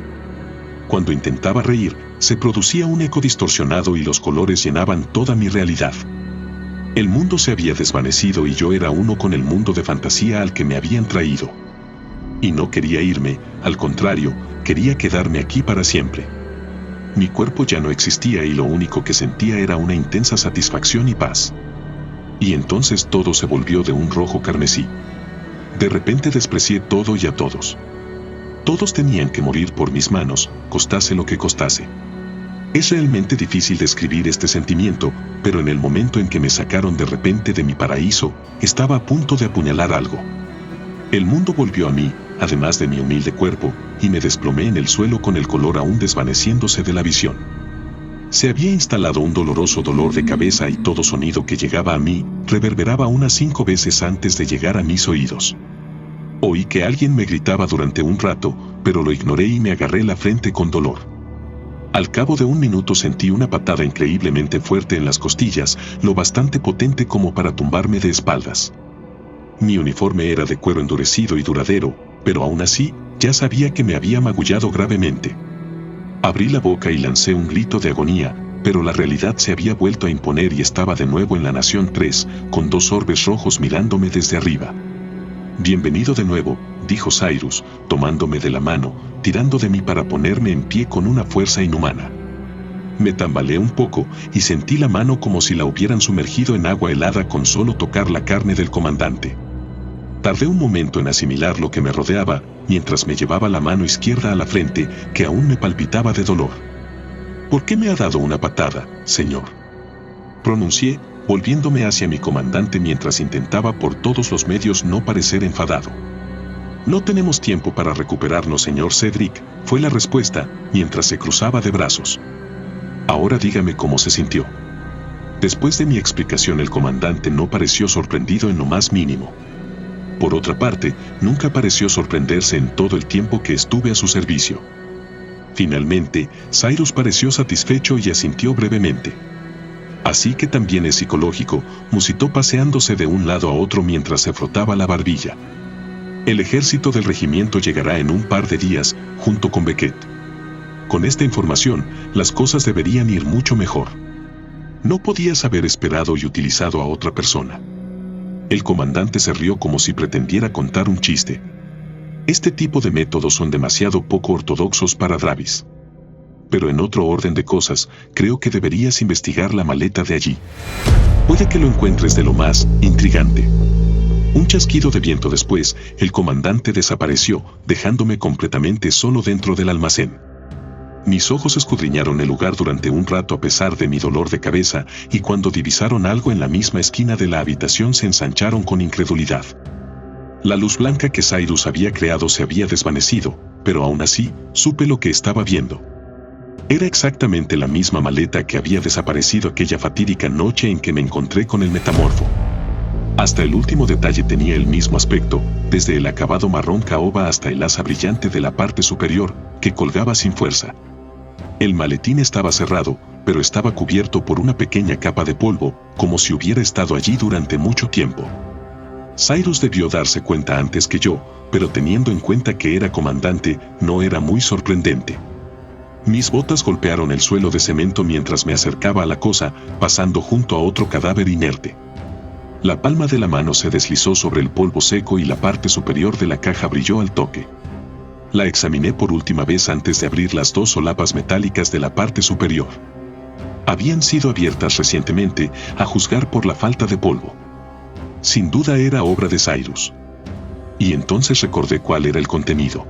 Speaker 1: Cuando intentaba reír, se producía un eco distorsionado y los colores llenaban toda mi realidad. El mundo se había desvanecido y yo era uno con el mundo de fantasía al que me habían traído. Y no quería irme, al contrario, quería quedarme aquí para siempre. Mi cuerpo ya no existía y lo único que sentía era una intensa satisfacción y paz. Y entonces todo se volvió de un rojo carmesí. De repente desprecié todo y a todos. Todos tenían que morir por mis manos, costase lo que costase. Es realmente difícil describir este sentimiento, pero en el momento en que me sacaron de repente de mi paraíso, estaba a punto de apuñalar algo. El mundo volvió a mí, además de mi humilde cuerpo, y me desplomé en el suelo con el color aún desvaneciéndose de la visión. Se había instalado un doloroso dolor de cabeza y todo sonido que llegaba a mí reverberaba unas 5 veces antes de llegar a mis oídos. Oí que alguien me gritaba durante un rato, pero lo ignoré y me agarré la frente con dolor. Al cabo de un minuto sentí una patada increíblemente fuerte en las costillas, lo bastante potente como para tumbarme de espaldas. Mi uniforme era de cuero endurecido y duradero, pero aún así, ya sabía que me había magullado gravemente. Abrí la boca y lancé un grito de agonía, pero la realidad se había vuelto a imponer y estaba de nuevo en la Nación 3, con 2 orbes rojos mirándome desde arriba. «Bienvenido de nuevo», dijo Cyrus, tomándome de la mano, tirando de mí para ponerme en pie con una fuerza inhumana. Me tambaleé un poco y sentí la mano como si la hubieran sumergido en agua helada con solo tocar la carne del comandante. Tardé un momento en asimilar lo que me rodeaba, mientras me llevaba la mano izquierda a la frente, que aún me palpitaba de dolor. «¿Por qué me ha dado una patada, señor?», pronuncié, volviéndome hacia mi comandante mientras intentaba por todos los medios no parecer enfadado. «No tenemos tiempo para recuperarnos, señor Cedric», fue la respuesta, mientras se cruzaba de brazos. «Ahora dígame cómo se sintió». Después de mi explicación, el comandante no pareció sorprendido en lo más mínimo. Por otra parte, nunca pareció sorprenderse en todo el tiempo que estuve a su servicio. Finalmente, Cyrus pareció satisfecho y asintió brevemente. «Así que también es psicológico», musitó paseándose de un lado a otro mientras se frotaba la barbilla. «El ejército del regimiento llegará en un par de días, junto con Beckett. Con esta información, las cosas deberían ir mucho mejor». No podías haber esperado y utilizado a otra persona. El comandante se rió como si pretendiera contar un chiste. «Este tipo de métodos son demasiado poco ortodoxos para Dravis. Pero en otro orden de cosas, creo que deberías investigar la maleta de allí. Puede que lo encuentres de lo más intrigante». Un chasquido de viento después, el comandante desapareció, dejándome completamente solo dentro del almacén. Mis ojos escudriñaron el lugar durante un rato a pesar de mi dolor de cabeza, y cuando divisaron algo en la misma esquina de la habitación se ensancharon con incredulidad. La luz blanca que Cyrus había creado se había desvanecido, pero aún así, supe lo que estaba viendo. Era exactamente la misma maleta que había desaparecido aquella fatídica noche en que me encontré con el metamorfo. Hasta el último detalle tenía el mismo aspecto, desde el acabado marrón caoba hasta el asa brillante de la parte superior, que colgaba sin fuerza. El maletín estaba cerrado, pero estaba cubierto por una pequeña capa de polvo, como si hubiera estado allí durante mucho tiempo. Cyrus debió darse cuenta antes que yo, pero teniendo en cuenta que era comandante, no era muy sorprendente. Mis botas golpearon el suelo de cemento mientras me acercaba a la cosa, pasando junto a otro cadáver inerte. La palma de la mano se deslizó sobre el polvo seco y la parte superior de la caja brilló al toque. La examiné por última vez antes de abrir las 2 solapas metálicas de la parte superior. Habían sido abiertas recientemente, a juzgar por la falta de polvo. Sin duda era obra de Cyrus. Y entonces recordé cuál era el contenido.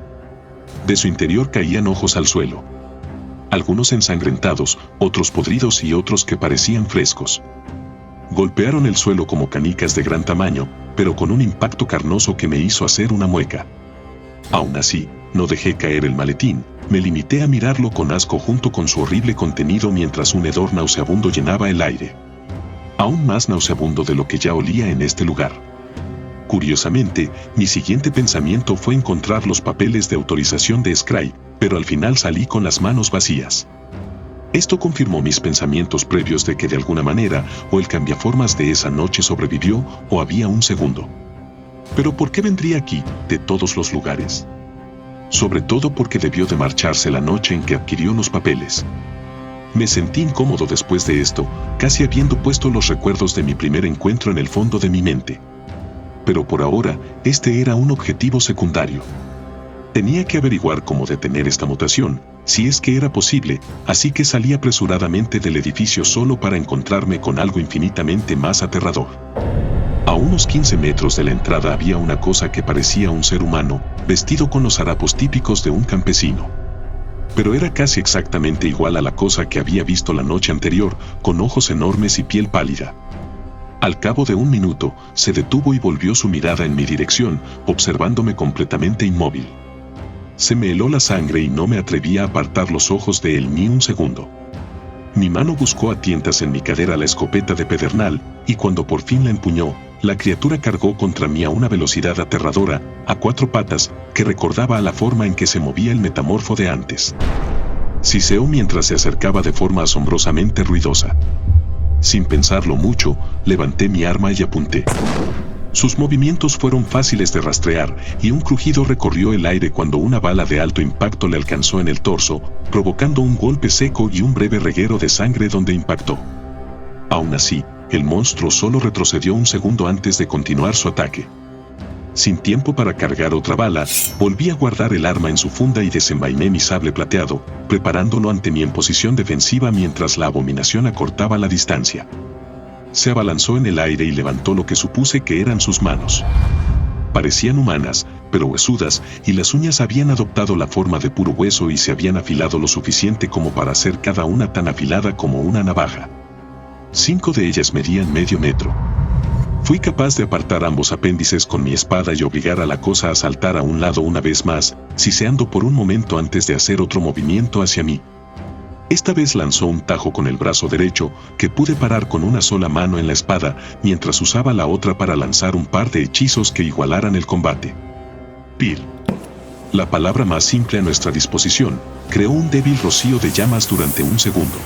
Speaker 1: De su interior caían ojos al suelo. Algunos ensangrentados, otros podridos y otros que parecían frescos. Golpearon el suelo como canicas de gran tamaño, pero con un impacto carnoso que me hizo hacer una mueca. Aún así, no dejé caer el maletín, me limité a mirarlo con asco junto con su horrible contenido mientras un hedor nauseabundo llenaba el aire. Aún más nauseabundo de lo que ya olía en este lugar. Curiosamente, mi siguiente pensamiento fue encontrar los papeles de autorización de Scry, pero al final salí con las manos vacías. Esto confirmó mis pensamientos previos de que de alguna manera, o el cambiaformas de esa noche sobrevivió, o había un segundo. Pero ¿por qué vendría aquí, de todos los lugares? Sobre todo porque debió de marcharse la noche en que adquirió los papeles. Me sentí incómodo después de esto, casi habiendo puesto los recuerdos de mi primer encuentro en el fondo de mi mente. Pero por ahora, este era un objetivo secundario. Tenía que averiguar cómo detener esta mutación, si es que era posible, así que salí apresuradamente del edificio solo para encontrarme con algo infinitamente más aterrador. A unos 15 metros de la entrada había una cosa que parecía un ser humano, vestido con los harapos típicos de un campesino. Pero era casi exactamente igual a la cosa que había visto la noche anterior, con ojos enormes y piel pálida. Al cabo de un minuto, se detuvo y volvió su mirada en mi dirección, observándome completamente inmóvil. Se me heló la sangre y no me atreví a apartar los ojos de él ni un segundo. Mi mano buscó a tientas en mi cadera la escopeta de pedernal, y cuando por fin la empuñó, la criatura cargó contra mí a una velocidad aterradora, a 4 patas, que recordaba a la forma en que se movía el metamorfo de antes. Siseó mientras se acercaba de forma asombrosamente ruidosa. Sin pensarlo mucho, levanté mi arma y apunté. Sus movimientos fueron fáciles de rastrear, y un crujido recorrió el aire cuando una bala de alto impacto le alcanzó en el torso, provocando un golpe seco y un breve reguero de sangre donde impactó. Aún así, el monstruo solo retrocedió un segundo antes de continuar su ataque. Sin tiempo para cargar otra bala, volví a guardar el arma en su funda y desenvainé mi sable plateado, preparándolo ante mí en posición defensiva mientras la abominación acortaba la distancia. Se abalanzó en el aire y levantó lo que supuse que eran sus manos. Parecían humanas, pero huesudas, y las uñas habían adoptado la forma de puro hueso y se habían afilado lo suficiente como para hacer cada una tan afilada como una navaja. 5 de ellas medían medio metro. Fui capaz de apartar ambos apéndices con mi espada y obligar a la cosa a saltar a un lado una vez más, siseando por un momento antes de hacer otro movimiento hacia mí. Esta vez lanzó un tajo con el brazo derecho, que pude parar con una sola mano en la espada, mientras usaba la otra para lanzar un par de hechizos que igualaran el combate. Pir. La palabra más simple a nuestra disposición, creó un débil rocío de llamas durante un segundo.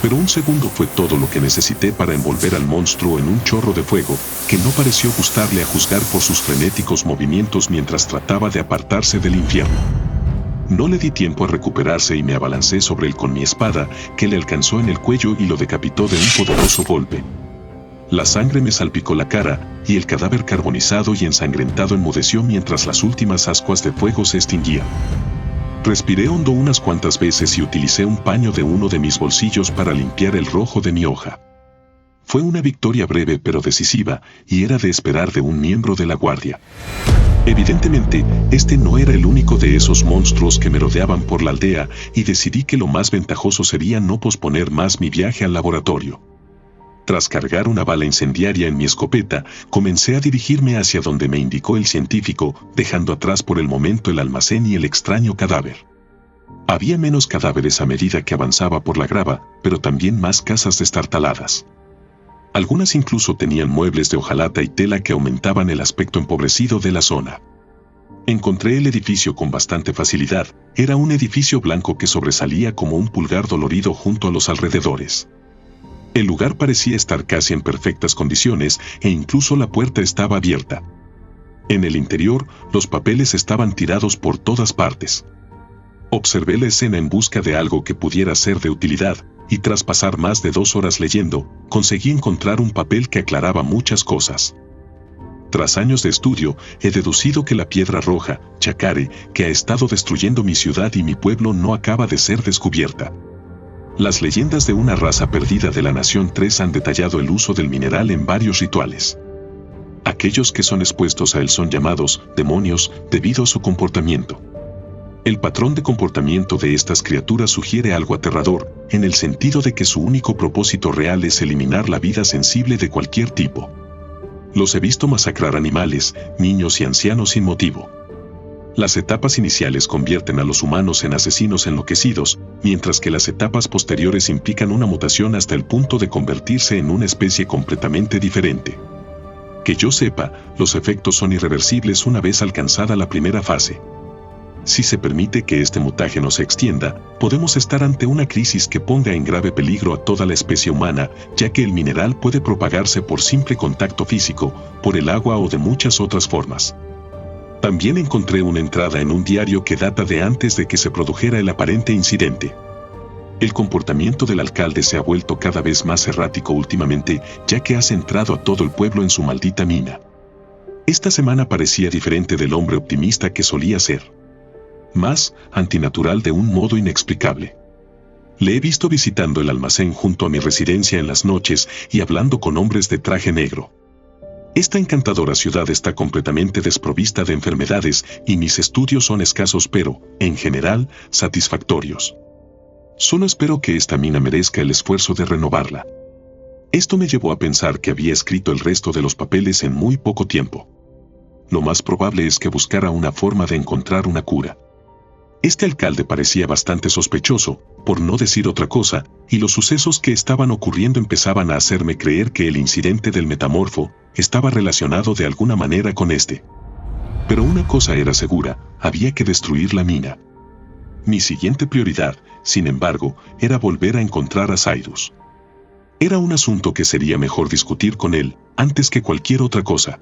Speaker 1: Pero un segundo fue todo lo que necesité para envolver al monstruo en un chorro de fuego, que no pareció gustarle a juzgar por sus frenéticos movimientos mientras trataba de apartarse del infierno. No le di tiempo a recuperarse y me abalancé sobre él con mi espada, que le alcanzó en el cuello y lo decapitó de un poderoso golpe. La sangre me salpicó la cara, y el cadáver carbonizado y ensangrentado enmudeció mientras las últimas ascuas de fuego se extinguían. Respiré hondo unas cuantas veces y utilicé un paño de uno de mis bolsillos para limpiar el rojo de mi hoja. Fue una victoria breve pero decisiva, y era de esperar de un miembro de la guardia. Evidentemente, este no era el único de esos monstruos que merodeaban por la aldea, y decidí que lo más ventajoso sería no posponer más mi viaje al laboratorio. Tras cargar una bala incendiaria en mi escopeta, comencé a dirigirme hacia donde me indicó el científico, dejando atrás por el momento el almacén y el extraño cadáver. Había menos cadáveres a medida que avanzaba por la grava, pero también más casas destartaladas. Algunas incluso tenían muebles de hojalata y tela que aumentaban el aspecto empobrecido de la zona. Encontré el edificio con bastante facilidad. Era un edificio blanco que sobresalía como un pulgar dolorido junto a los alrededores. El lugar parecía estar casi en perfectas condiciones e incluso la puerta estaba abierta. En el interior, los papeles estaban tirados por todas partes. Observé la escena en busca de algo que pudiera ser de utilidad, y tras pasar más de 2 horas leyendo, conseguí encontrar un papel que aclaraba muchas cosas. Tras años de estudio, he deducido que la piedra roja, Chacare, que ha estado destruyendo mi ciudad y mi pueblo no acaba de ser descubierta. Las leyendas de una raza perdida de la Nación 3 han detallado el uso del mineral en varios rituales. Aquellos que son expuestos a él son llamados demonios debido a su comportamiento. El patrón de comportamiento de estas criaturas sugiere algo aterrador, en el sentido de que su único propósito real es eliminar la vida sensible de cualquier tipo. Los he visto masacrar animales, niños y ancianos sin motivo. Las etapas iniciales convierten a los humanos en asesinos enloquecidos, mientras que las etapas posteriores implican una mutación hasta el punto de convertirse en una especie completamente diferente. Que yo sepa, los efectos son irreversibles una vez alcanzada la primera fase. Si se permite que este mutágeno se extienda, podemos estar ante una crisis que ponga en grave peligro a toda la especie humana, ya que el mineral puede propagarse por simple contacto físico, por el agua o de muchas otras formas. También encontré una entrada en un diario que data de antes de que se produjera el aparente incidente. El comportamiento del alcalde se ha vuelto cada vez más errático últimamente, ya que ha centrado a todo el pueblo en su maldita mina. Esta semana parecía diferente del hombre optimista que solía ser. Más antinatural de un modo inexplicable. Le he visto visitando el almacén junto a mi residencia en las noches y hablando con hombres de traje negro. Esta encantadora ciudad está completamente desprovista de enfermedades y mis estudios son escasos pero, en general, satisfactorios. Solo espero que esta mina merezca el esfuerzo de renovarla. Esto me llevó a pensar que había escrito el resto de los papeles en muy poco tiempo. Lo más probable es que buscara una forma de encontrar una cura. Este alcalde parecía bastante sospechoso, por no decir otra cosa, y los sucesos que estaban ocurriendo empezaban a hacerme creer que el incidente del metamorfo estaba relacionado de alguna manera con este. Pero una cosa era segura, había que destruir la mina. Mi siguiente prioridad, sin embargo, era volver a encontrar a Cyrus. Era un asunto que sería mejor discutir con él, antes que cualquier otra cosa.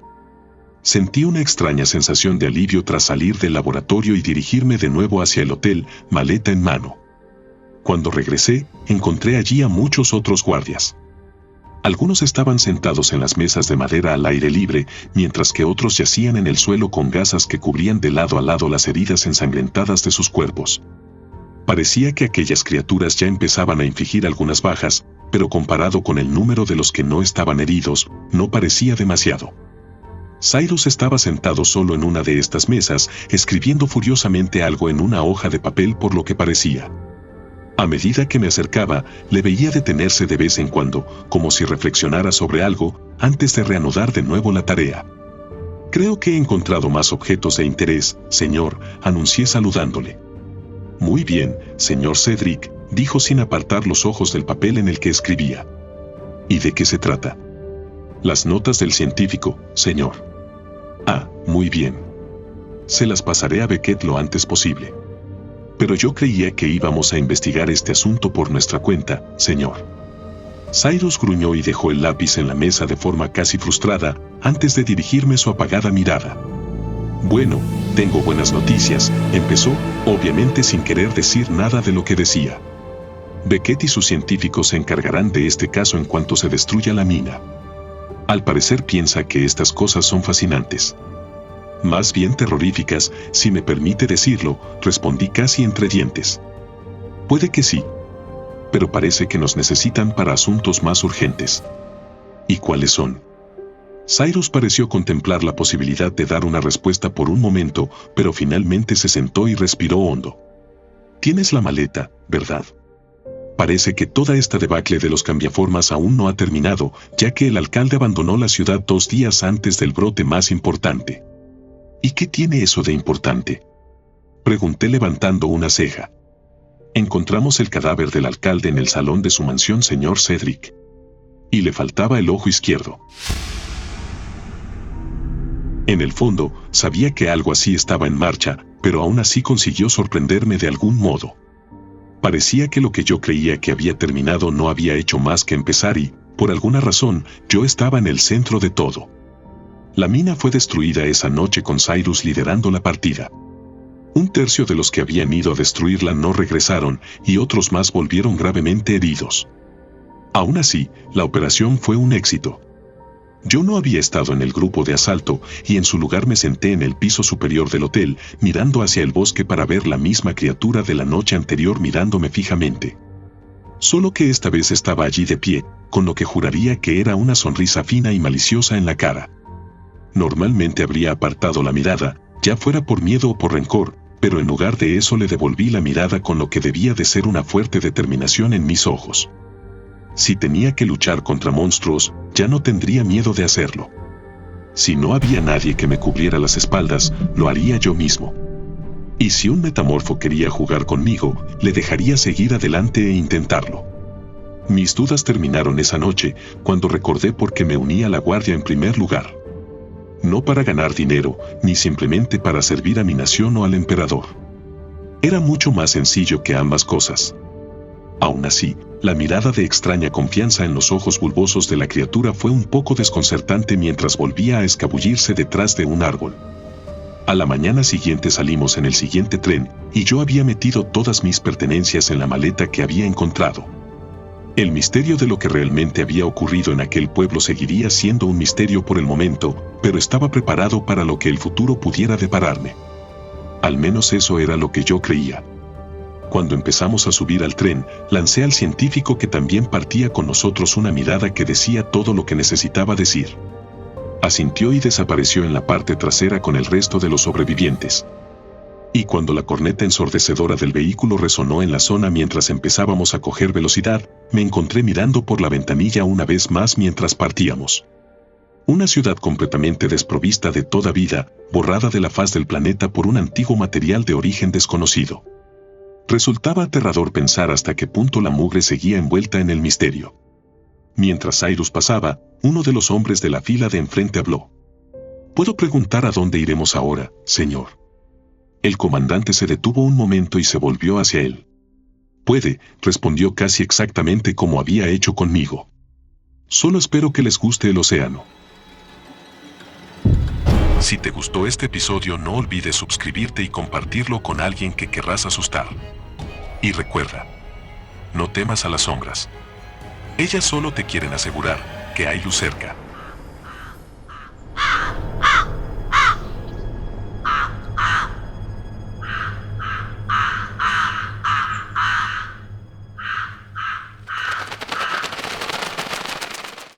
Speaker 1: Sentí una extraña sensación de alivio tras salir del laboratorio y dirigirme de nuevo hacia el hotel, maleta en mano. Cuando regresé, encontré allí a muchos otros guardias. Algunos estaban sentados en las mesas de madera al aire libre, mientras que otros yacían en el suelo con gasas que cubrían de lado a lado las heridas ensangrentadas de sus cuerpos. Parecía que aquellas criaturas ya empezaban a infligir algunas bajas, pero comparado con el número de los que no estaban heridos, no parecía demasiado. Cyrus estaba sentado solo en una de estas mesas, escribiendo furiosamente algo en una hoja de papel por lo que parecía. A medida que me acercaba, le veía detenerse de vez en cuando, como si reflexionara sobre algo, antes de reanudar de nuevo la tarea. Creo que he encontrado más objetos de interés, señor, anuncié saludándole. Muy bien, señor Cedric, dijo sin apartar los ojos del papel en el que escribía. ¿Y de qué se trata? Las notas del científico, señor. Ah, muy bien. Se las pasaré a Beckett lo antes posible. Pero yo creía que íbamos a investigar este asunto por nuestra cuenta, señor. Cyrus gruñó y dejó el lápiz en la mesa de forma casi frustrada, antes de dirigirme su apagada mirada. Bueno, tengo buenas noticias, empezó, obviamente sin querer decir nada de lo que decía. Beckett y sus científicos se encargarán de este caso en cuanto se destruya la mina. Al parecer piensa que estas cosas son fascinantes. Más bien terroríficas, si me permite decirlo, respondí casi entre dientes. Puede que sí. Pero parece que nos necesitan para asuntos más urgentes. ¿Y cuáles son? Cyrus pareció contemplar la posibilidad de dar una respuesta por un momento, pero finalmente se sentó y respiró hondo. Tienes la maleta, ¿verdad? Parece que toda esta debacle de los cambiaformas aún no ha terminado, ya que el alcalde abandonó la ciudad 2 días antes del brote más importante. ¿Y qué tiene eso de importante? Pregunté levantando una ceja. Encontramos el cadáver del alcalde en el salón de su mansión, señor Cedric. Y le faltaba el ojo izquierdo. En el fondo, sabía que algo así estaba en marcha, pero aún así consiguió sorprenderme de algún modo. Parecía que lo que yo creía que había terminado no había hecho más que empezar y, por alguna razón, yo estaba en el centro de todo. La mina fue destruida esa noche con Cyrus liderando la partida. 1/3 de los que habían ido a destruirla no regresaron y otros más volvieron gravemente heridos. Aún así, la operación fue un éxito. Yo no había estado en el grupo de asalto y en su lugar me senté en el piso superior del hotel, mirando hacia el bosque para ver la misma criatura de la noche anterior mirándome fijamente. Solo que esta vez estaba allí de pie, con lo que juraría que era una sonrisa fina y maliciosa en la cara. Normalmente habría apartado la mirada, ya fuera por miedo o por rencor, pero en lugar de eso le devolví la mirada con lo que debía de ser una fuerte determinación en mis ojos. Si tenía que luchar contra monstruos, ya no tendría miedo de hacerlo. Si no había nadie que me cubriera las espaldas, lo haría yo mismo. Y si un metamorfo quería jugar conmigo, le dejaría seguir adelante e intentarlo. Mis dudas terminaron esa noche, cuando recordé por qué me uní a la guardia en primer lugar. No para ganar dinero, ni simplemente para servir a mi nación o al emperador. Era mucho más sencillo que ambas cosas. Aún así, la mirada de extraña confianza en los ojos bulbosos de la criatura fue un poco desconcertante mientras volvía a escabullirse detrás de un árbol. A la mañana siguiente salimos en el siguiente tren, y yo había metido todas mis pertenencias en la maleta que había encontrado. El misterio de lo que realmente había ocurrido en aquel pueblo seguiría siendo un misterio por el momento, pero estaba preparado para lo que el futuro pudiera depararme. Al menos eso era lo que yo creía. Cuando empezamos a subir al tren, lancé al científico que también partía con nosotros una mirada que decía todo lo que necesitaba decir. Asintió y desapareció en la parte trasera con el resto de los sobrevivientes. Y cuando la corneta ensordecedora del vehículo resonó en la zona mientras empezábamos a coger velocidad, me encontré mirando por la ventanilla una vez más mientras partíamos. Una ciudad completamente desprovista de toda vida, borrada de la faz del planeta por un antiguo material de origen desconocido. Resultaba aterrador pensar hasta qué punto la mugre seguía envuelta en el misterio. Mientras Cyrus pasaba, uno de los hombres de la fila de enfrente habló. «¿Puedo preguntar a dónde iremos ahora, señor?» El comandante se detuvo un momento y se volvió hacia él. «Puede», respondió casi exactamente como había hecho conmigo. «Solo espero que les guste el océano». Si te gustó este episodio, no olvides suscribirte y compartirlo con alguien que querrás asustar. Y recuerda, no temas a las sombras. Ellas solo te quieren asegurar que hay luz cerca.